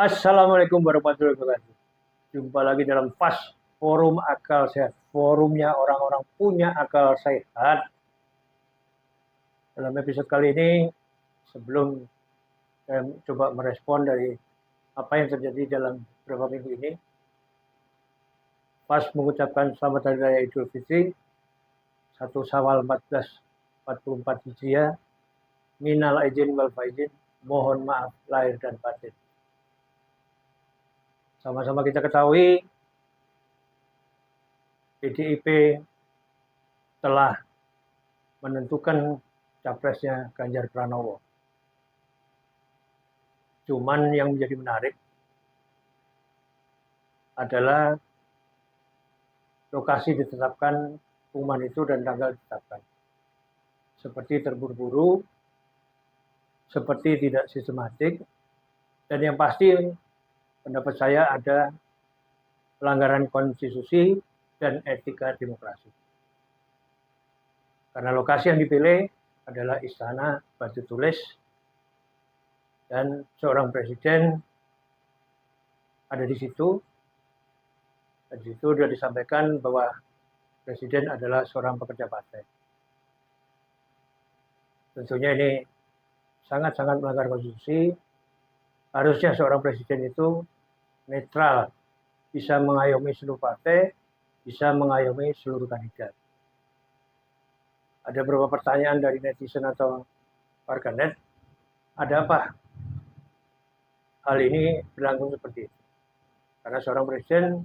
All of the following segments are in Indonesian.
Assalamualaikum warahmatullahi wabarakatuh. Jumpa lagi dalam FAS, Forum Akal Sehat. Forumnya orang-orang punya akal sehat. Dalam episode kali ini, sebelum saya coba merespon dari apa yang terjadi dalam beberapa minggu ini, FAS mengucapkan selamat hari raya Idul Fitri 1 Syawal 1444 Hijriah. Minal aidin wal faizin. Mohon maaf lahir dan batin. Sama-sama kita ketahui PDIP telah menentukan capresnya Ganjar Pranowo. Cuman yang menjadi menarik adalah lokasi ditetapkan pengumuman itu dan tanggal ditetapkan. Seperti terburu-buru, seperti tidak sistematik, dan yang pasti pendapat saya ada pelanggaran konstitusi dan etika demokrasi. Karena lokasi yang dipilih adalah Istana Batu Tulis dan seorang presiden ada di situ. Dan di situ sudah disampaikan bahwa presiden adalah seorang pekerja partai. Tentunya ini sangat-sangat melanggar konstitusi. Harusnya seorang presiden itu netral, bisa mengayomi seluruh partai, bisa mengayomi seluruh kandidat. Ada beberapa pertanyaan dari netizen atau warganet, ada apa hal ini berlangsung seperti itu? Karena seorang presiden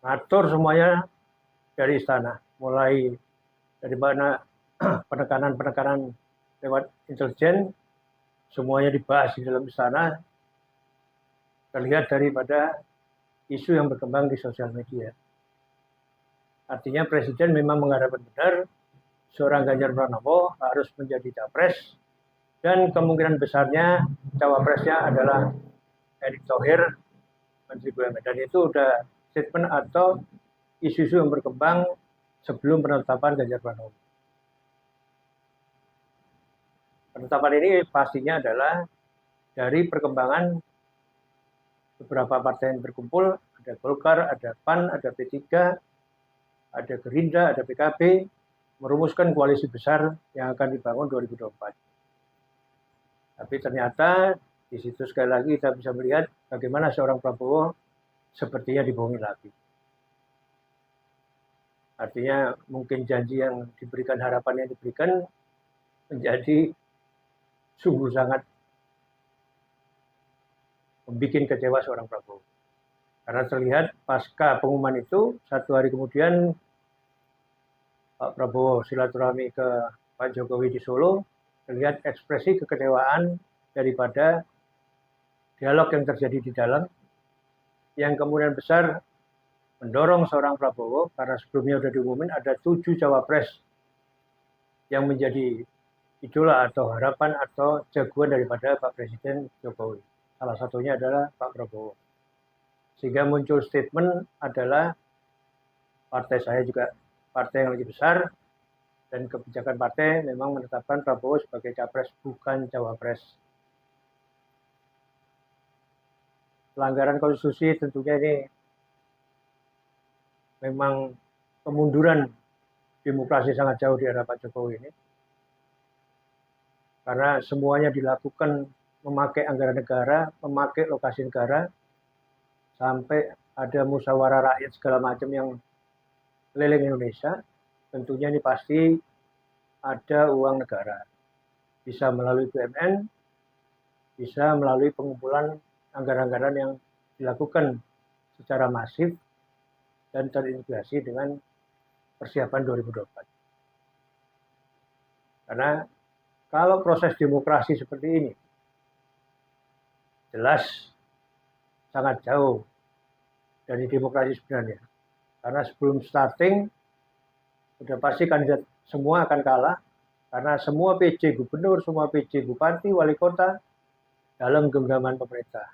ngatur semuanya dari istana, mulai dari mana penekanan-penekanan lewat intelijen, semuanya dibahas di dalam istana, terlihat daripada isu yang berkembang di sosial media. Artinya presiden memang mengharapkan benar seorang Ganjar Pranowo harus menjadi capres, dan kemungkinan besarnya cawapresnya adalah Erick Thohir, Menteri BUMN. Dan itu sudah statement atau isu-isu yang berkembang sebelum penetapan Ganjar Pranowo. Penetapan ini pastinya adalah dari perkembangan beberapa partai yang berkumpul, ada Golkar, ada PAN, ada P3, ada Gerindra, ada PKB, merumuskan koalisi besar yang akan dibangun 2024. Tapi ternyata di situ sekali lagi kita bisa melihat bagaimana seorang Prabowo sepertinya dibohongi lagi. Artinya mungkin janji yang diberikan, harapan yang diberikan menjadi sungguh sangat membuat kecewa seorang Prabowo. Karena terlihat pasca pengumuman itu, 1 hari kemudian Pak Prabowo silaturahmi ke Pak Jokowi di Solo, terlihat ekspresi kekecewaan daripada dialog yang terjadi di dalam, yang kemudian besar mendorong seorang Prabowo, karena sebelumnya sudah diumumin ada 7 cawapres yang menjadi idola atau harapan atau jagoan daripada Pak Presiden Jokowi. Salah satunya adalah Pak Prabowo. Sehingga muncul statement adalah partai saya juga partai yang lebih besar, dan kebijakan partai memang menetapkan Prabowo sebagai capres, bukan cawapres. Pelanggaran konstitusi tentunya ini memang kemunduran demokrasi sangat jauh di era Pak Jokowi ini. Karena semuanya dilakukan memakai anggaran negara, memakai lokasi negara, sampai ada musyawarah rakyat segala macam yang keliling Indonesia. Tentunya ini pasti ada uang negara. Bisa melalui BUMN, bisa melalui pengumpulan anggaran-anggaran yang dilakukan secara masif dan terintegrasi dengan persiapan 2024. Karena kalau proses demokrasi seperti ini jelas sangat jauh dari demokrasi sebenarnya. Karena sebelum starting sudah pasti kandidat semua akan kalah, karena semua PJ gubernur, semua PJ bupati, wali kota dalam genggaman pemerintah.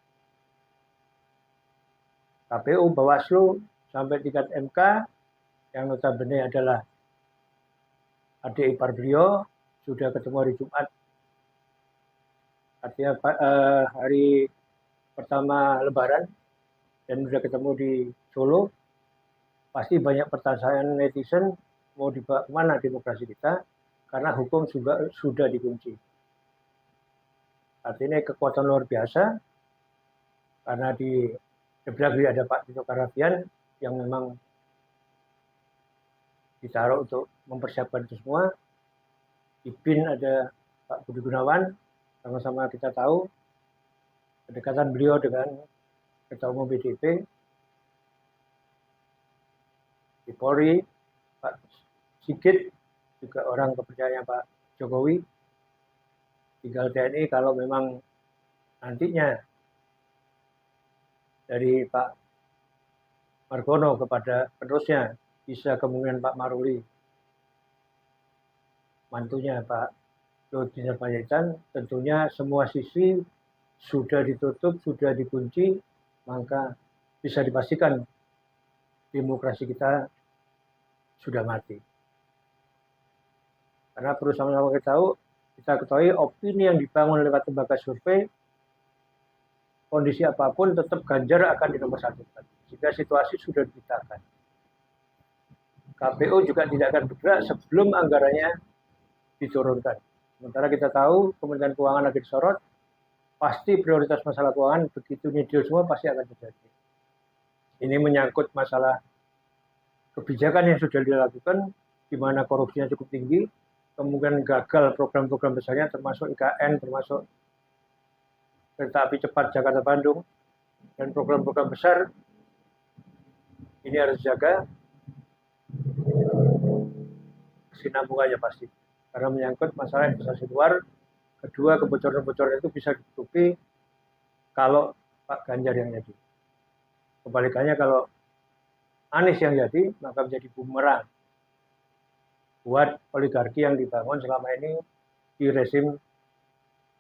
KPU, Bawaslu, sampai tingkat MK, yang notabene adalah adik ipar beliau, sudah ketemu hari Jumat. Artinya hari pertama Lebaran dan udah ketemu di Solo, pasti banyak pertanyaan netizen mau dibawa kemana demokrasi kita, karena hukum juga sudah dikunci. Artinya kekuatan luar biasa, karena di sebelah kiri ada Pak Tito Karnavian yang memang ditaruh untuk mempersiapkan itu semua. Di BIN ada Pak Budi Gunawan, sama-sama kita tahu kedekatan beliau dengan Ketua Umum PDIP. Di Polri, Pak Sigit juga orang kepercayaan Pak Jokowi. Tinggal TNI kalau memang nantinya dari Pak Margono kepada penerusnya bisa kemungkinan Pak Maruli, mantunya Pak Luhut Bin Sarpanjaitan, tentunya semua sisi sudah ditutup, sudah dikunci, maka bisa dipastikan demokrasi kita sudah mati. Karena perlu sama-sama kita ketahui opini yang dibangun lewat lembaga survei, kondisi apapun tetap Ganjar akan dinomorsatukan. Jika situasi sudah dipecahkan. KPU juga tidak akan bergerak sebelum anggarannya diturunkan. Sementara kita tahu Kementerian Keuangan lagi disorot, pasti prioritas masalah keuangan begitu nidil semua pasti akan terjadi. Ini menyangkut masalah kebijakan yang sudah dilakukan, di mana korupsinya cukup tinggi, kemungkinan gagal program-program besarnya termasuk IKN, termasuk kereta api cepat Jakarta-Bandung, dan program-program besar ini harus dijaga kesinambungannya pasti. Karena menyangkut masalah investasi luar, kedua kebocoran-kebocoran itu bisa ditutupi kalau Pak Ganjar yang jadi. Kebalikannya kalau Anies yang jadi, maka menjadi bumerang buat oligarki yang dibangun selama ini di rezim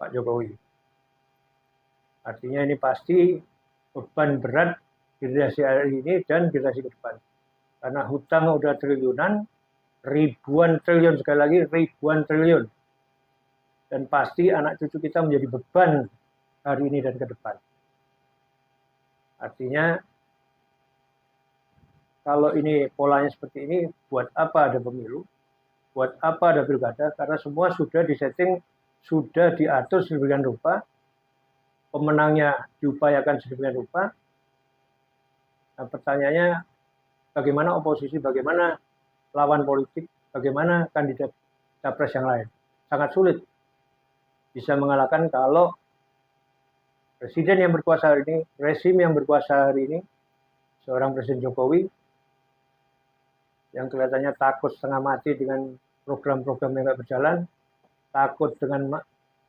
Pak Jokowi. Artinya ini pasti beban berat generasi hari ini dan generasi ke depan. Karena hutang udah triliunan, ribuan triliun, sekali lagi ribuan triliun. Dan pasti anak cucu kita menjadi beban hari ini dan ke depan. Artinya kalau ini polanya seperti ini, buat apa ada pemilu? Buat apa ada pilkada? Karena semua sudah disetting, sudah diatur sedemikian rupa, pemenangnya diupayakan sedemikian rupa. Nah, pertanyaannya, bagaimana oposisi, bagaimana lawan politik, bagaimana kandidat capres yang lain? Sangat sulit bisa mengalahkan kalau presiden yang berkuasa hari ini, rezim yang berkuasa hari ini, seorang Presiden Jokowi, yang kelihatannya takut setengah mati dengan program-program yang tidak berjalan, takut dengan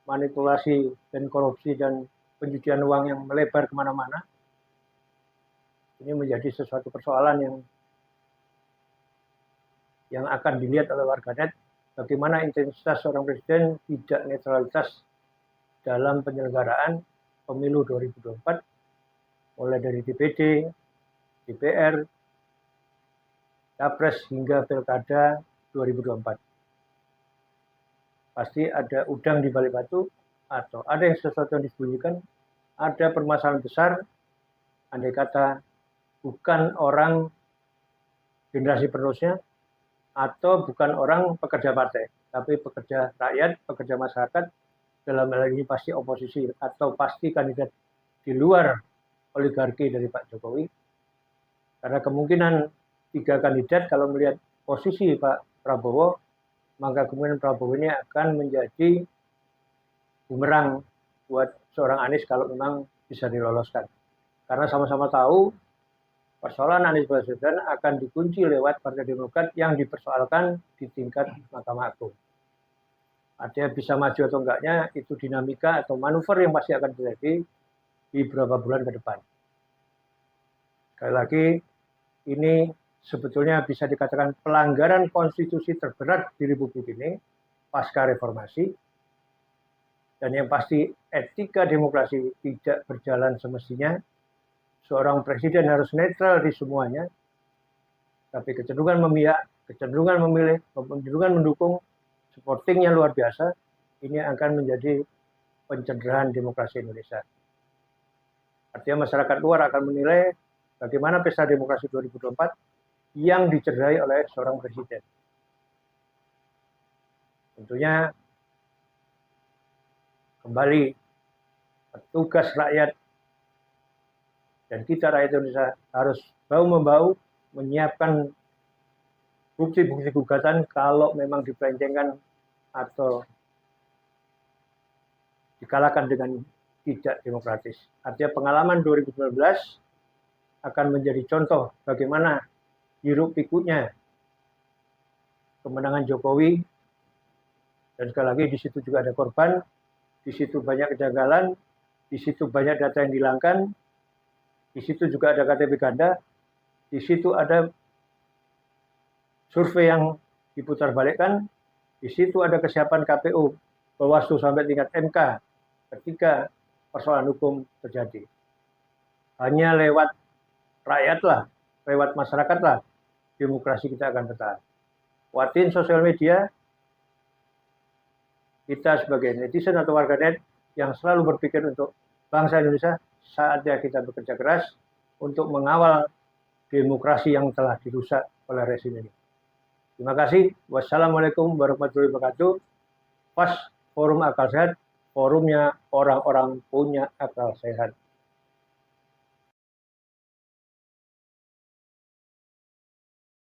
manipulasi dan korupsi dan pencucian uang yang melebar kemana-mana. Ini menjadi sesuatu persoalan yang akan dilihat oleh warganet, bagaimana intensitas seorang presiden tidak netralitas dalam penyelenggaraan pemilu 2024, mulai dari DPD, DPR, Capres hingga Pilkada 2024. Pasti ada udang di balik batu, atau ada yang sesuatu yang disembunyikan, ada permasalahan besar, andai kata bukan orang generasi penerusnya, atau bukan orang pekerja partai, tapi pekerja rakyat, pekerja masyarakat, dalam hal ini pasti oposisi, atau pasti kandidat di luar oligarki dari Pak Jokowi. Karena kemungkinan 3 kandidat, kalau melihat posisi Pak Prabowo, maka kemungkinan Prabowo ini akan menjadi bumerang buat seorang Anies kalau memang bisa diloloskan. Karena sama-sama tahu persoalan Anies Baswedan akan dikunci lewat Partai Demokrat yang dipersoalkan di tingkat Mahkamah Agung. Artinya bisa maju atau enggaknya itu dinamika atau manuver yang pasti akan terjadi di beberapa bulan ke depan. Sekali lagi, ini sebetulnya bisa dikatakan pelanggaran konstitusi terberat di Republik ini pasca reformasi. Dan yang pasti etika demokrasi tidak berjalan semestinya. Seorang presiden harus netral di semuanya, tapi kecenderungan memihak, kecenderungan memilih, kecenderungan mendukung, supportingnya luar biasa, ini akan menjadi pencederaan demokrasi Indonesia. Artinya masyarakat luar akan menilai bagaimana pesta demokrasi 2024 yang dicederai oleh seorang presiden. Tentunya kembali tugas rakyat dan kita rakyat Indonesia harus bahu-membahu menyiapkan bukti-bukti gugatan kalau memang dipelencengkan atau dikalahkan dengan tidak demokratis. Artinya pengalaman 2019 akan menjadi contoh bagaimana hiruk pikuknya kemenangan Jokowi, dan sekali lagi di situ juga ada korban, di situ banyak kejanggalan, di situ banyak data yang dihilangkan, di situ juga ada KTP ganda, di situ ada survei yang diputarbalikkan, di situ ada kesiapan KPU, Bawaslu sampai tingkat MK ketika persoalan hukum terjadi. Hanya lewat rakyatlah, lewat masyarakatlah demokrasi kita akan bertahan. Kuatin sosial media, kita sebagai netizen atau warganet yang selalu berpikir untuk bangsa Indonesia, saatnya kita bekerja keras untuk mengawal demokrasi yang telah dirusak oleh rezim ini. Terima kasih. Wassalamualaikum warahmatullahi wabarakatuh. Pas forum akal sehat, forumnya orang-orang punya akal sehat.